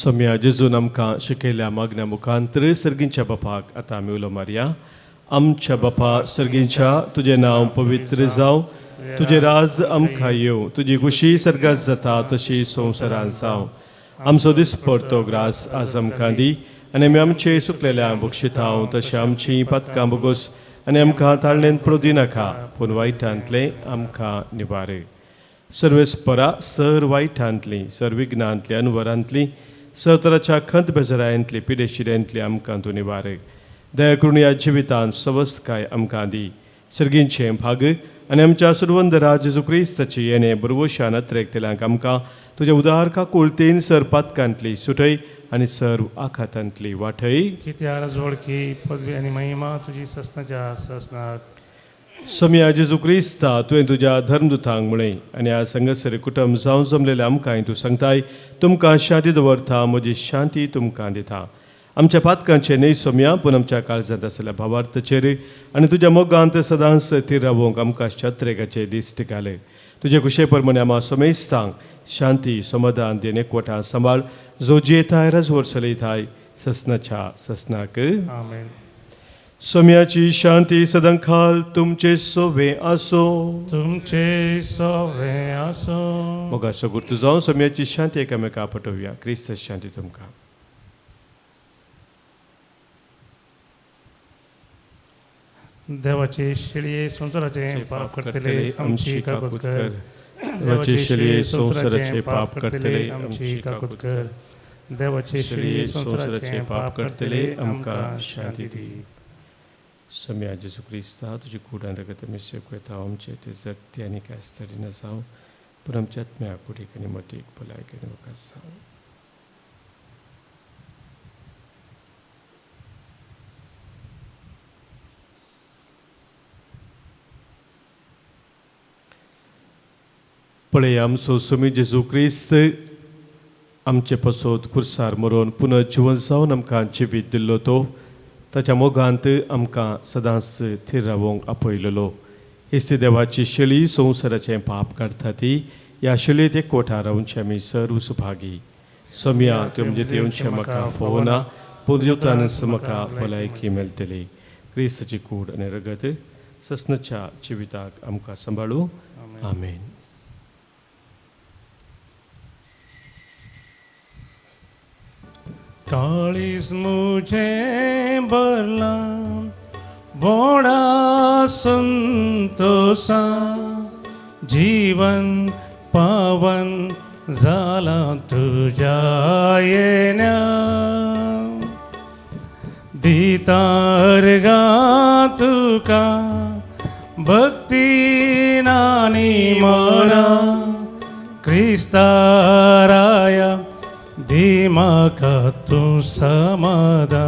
सोम्या जेजून आमकां शिकयल्या मागण्या मुखांतर सर्गींच्या बापाक आतां आमी उलो मारया. आमच्या बापा सर्गींच्या तुजें नांव पवित्र जावं, तुजें राज आमकां येवं, तुजी खुशी सर्गात जाता तशी संवसारांत जावं. आमचो दिसपडतो ग्रास आज आमकां दी आनी आमी आमचे सुकलेल्या बक्षितांव तशें आमचीं पातकां बोगोस आनी आमकां ताळणेन पडूं नाका पूण वायटांतले आमकां निवार. सर्वेस्परा सर वायटांतली सर विघ्नांतली अनवरांतली सतराच्या खंत बेजारांतली पिडेशिड्यांतली आमकां तूं निवार. दया करून ह्या जिवितांत सवस्काय आमकां दी. सर्गींचें भाग आनी आमच्या सुरवंदरा जेजू क्रिस्ताची येणे बरवशान अत्रेकतेल्यांक आमकां तुज्या उदार काकुळतेन सर पातकांतली सुटय आनी सर्व आखातांतली वाटय. कित्या राजवडकी पदवी आनी महिमा तुजी ससनाच्या ससनाक. सोम्या जेजू क्रिस्ता तुवें तुज्या धर्मदुतांक म्हळें आनी ह्या संगसरी कुटुंब जावं जमलेल्या आमकांय तूं सांगताय तुमकां शांती दवरता, म्हजी शांती तुमकां दिता. आमच्या पातकांचे न्हय सोम्या पूण आमच्या काळजांत आसलेल्या भावार्थाचेर आनी तुज्या मोगांत सदांच थीर रावूंक आमकां शत्रेगाचे दिश्ट घाल. तुजे कुशे प्रमाणे आमी सोमेस्तांक शांती समाधान देन एकवटां सांबाळ जो जियेताय राजवट चलयताय ससनाच्या ससनाक. आमेन. सोम्याची शांती सदांखाल तुमचे सोवे आसो. तुमचे सोवे आसो. मोगाचो गुर्तू जावन सोम्याची शांती एकामेका पटोवया. क्रिस्त शांती तुमकां. देवाचे शिळये संसाराचे पाप करतले आमची काकूत कर. देवाचे शिळये संसाराचे पाप करतले आमची काकूत कर. देवाचे शिळये संसाराचे पाप करतले आमकां शांती दी. सोम्या जेजू क्रिस्ता तुजी कुडान रगत आमी शेकयता आमचे ते जगते आनी कांय आसतली न जावं पूण आमच्या आत्म्या कुडीक आनी मोटीक भलायकी आनी वकास जावं. पळय आमचो सोमी जेजू क्रिस्त आमचे पसोत खुर्सार मरोवन पुनः जिवन जावन आमकां जिवीत दिल्लो तो ताच्या मोगांत आमकां सदांच थीर रावोंक आपयलेलो. इस्ती देवाची शेळी संवसाराचें पाप काडटा ती ह्या शेळयेत एकवटां रावचे आमी सर्व सुभागी. सोम्या त्यो म्हणजे तेवचे म्हाका फोवना पूण दिवतानच म्हाका भलायकी मेळटली. क्रिस्ताची कूड आनी रगत ससनाच्या जिविताक आमकां सांबाळूं. आमेन. काळीज मुझे भरला बोडा संतोषा जीवन पावन झाला तुझ्या येण्या. दितारगा तुका भक्ती नानी मना क्रिस्ताराया धीमाका तू समाधान.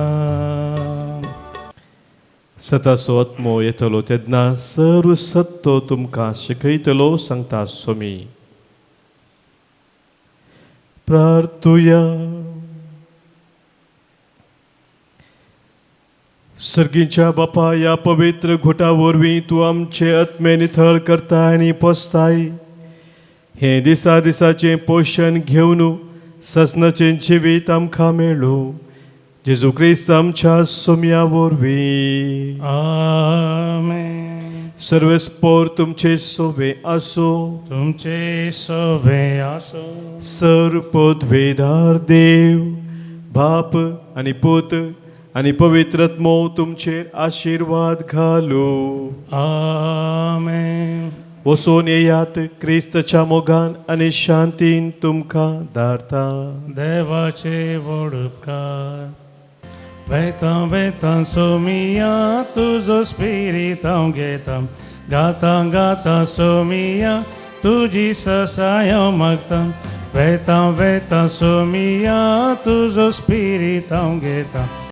सताचो आत्मो येतलो तेन्ना सर्व सत्तो तुमकां शिकयतलो सांगता सोमी. प्रार्थुया. सर्गीच्या बापा ह्या पवित्र घुटा वरवीं तूं आमचे आत्मे नितळ करताय आनी पोसताय. हे दिसाचें पोशण घेवन ससनाचें जिवीत आमकां मेळूं. जेजू क्रिस्त आमच्या सोम्या वरवीं. आमेन. सर्वेस्पोर तुमचे सोवे आसो. तुमचे सोवे आसो. सर्वपदवेदार देव बाप आनी पूत आनी पवित्र आत्मो तुमचेर आशिर्वाद घालूं. आमेन. वचून येयात क्रिस्ताच्या मोगान आनी शांतीन तुमकां धाडटा. देवाचे व्हड उपकार. वेता वेता सोमिया तुजो स्पिरीट हांव घेता. गाता गाता सोमिया तुजी ससाय मागता. वेता वेता सोमिया तुजो स्पिरीट हांव घेता.